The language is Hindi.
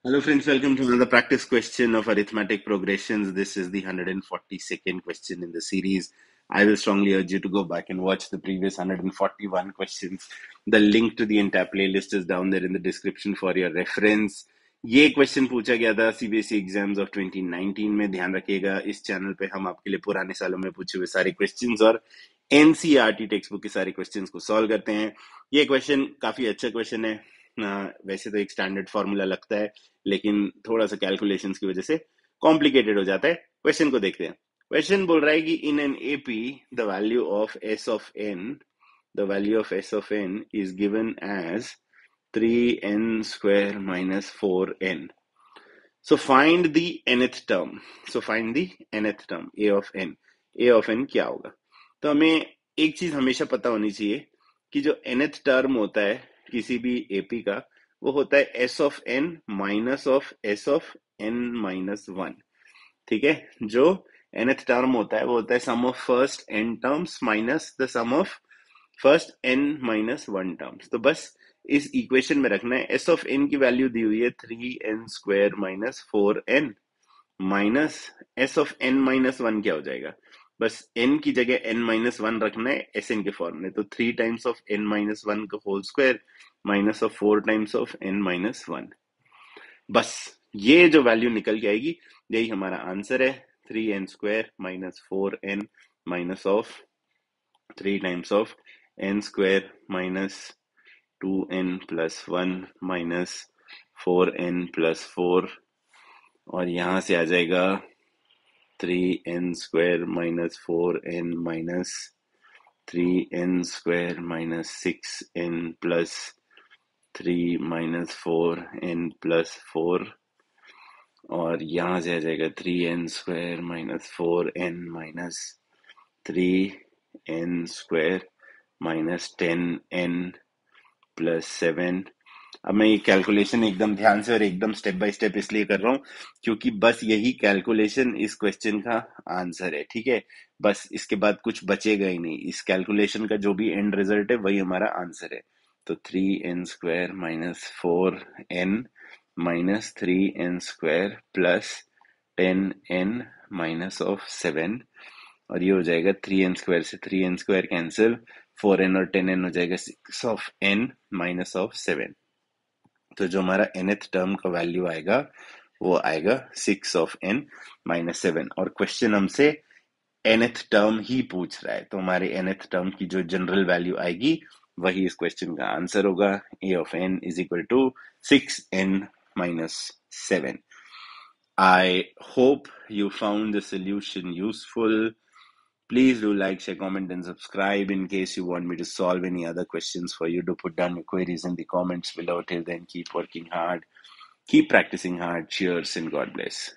Hello friends, welcome to another practice question of arithmetic progressions. This is the 142nd question in the series. I will strongly urge you to go back and watch the previous 141 questions. The link to the entire playlist is down there in the description for your reference. ये क्वेश्चन पूछा गया था सीबीएसई एग्जाम्स ऑफ 2019 में. ध्यान रखिएगा, इस चैनल पे हम आपके लिए पुराने सालों में पूछे हुए सारे क्वेश्चंस और एनसीईआरटी टेक्स्ट बुक के सारे क्वेश्चंस को सॉल्व करते हैं. ये क्वेश्चन काफी अच्छा क्वेश्चन है. वैसे तो एक स्टैंडर्ड फॉर्मूला लगता है, लेकिन थोड़ा सा कैलकुलेशंस की वजह से कॉम्प्लिकेटेड हो जाता है. क्वेश्चन को देखते हैं. क्वेश्चन बोल रहा है कि in an AP the value of S of n is given as 3n square minus 4n. So find the nth term. A of n. A of n क्या होगा? तो हमें एक चीज हमेशा पता होनी चाहिए कि जो nth टर्म होता है किसी भी एपी का, वो होता है s of n minus of s of n minus 1. ठीक है, जो nth टर्म होता है वो होता है sum of first n terms minus the sum of first n minus 1 terms. तो बस इस इक्वेशन में रखना है. s ऑफ n की वैल्यू दी हुई है 3n square minus 4n minus s of n minus 1 क्या हो जाएगा? बस n की जगह n माइनस 1 रखना है Sn के फॉर्म में. तो 3 टाइम्स ऑफ n माइनस 1 का whole square minus of 4 times of n minus 1. बस ये जो वैल्यू निकल के आएगी यही हमारा आंसर है. 3n square minus 4n minus of 3 times of n square minus 2n plus 1 minus 4n plus 4, और यहां से आ जाएगा 3n square minus 4n minus 3n square minus 6n plus 3 minus 4n plus 4, और यहां से आ जाएगा 3n square minus 4n minus 3n square minus 10n plus 7. अब मैं ये कैलकुलेशन एकदम ध्यान से और एकदम स्टेप बाय स्टेप इसलिए कर रहा हूँ क्योंकि बस यही कैलकुलेशन इस क्वेश्चन का आंसर है. ठीक है, बस इसके बाद कुछ बचेगा ही नहीं. इस कैलकुलेशन का जो भी एंड रिजल्ट है वही हमारा आंसर है. तो 3n square minus 4n minus 3n square plus 10n minus of 7, और ये हो जाएगा 3n स्क्वायर से 3n स्क्वायर कैंसिल, 4n और 10n हो जाएगा 6 ऑफ n माइनस ऑफ 7. तो जो हमारा nth टर्म का वैल्यू आएगा वो आएगा 6 ऑफ n माइनस 7. और क्वेश्चन हमसे nth टर्म ही पूछ रहा है, तो हमारे nth टर्म की जो जनरल वैल्यू आएगी वही इस क्वेश्चन का आंसर होगा. a of n is equal to 6n minus 7. I hope you found the solution useful. Please do like, share, comment, and subscribe. In case you want me to solve any other questions for you, to put down your queries in the comments below. Till then, keep working hard, keep practicing hard. Cheers and God bless.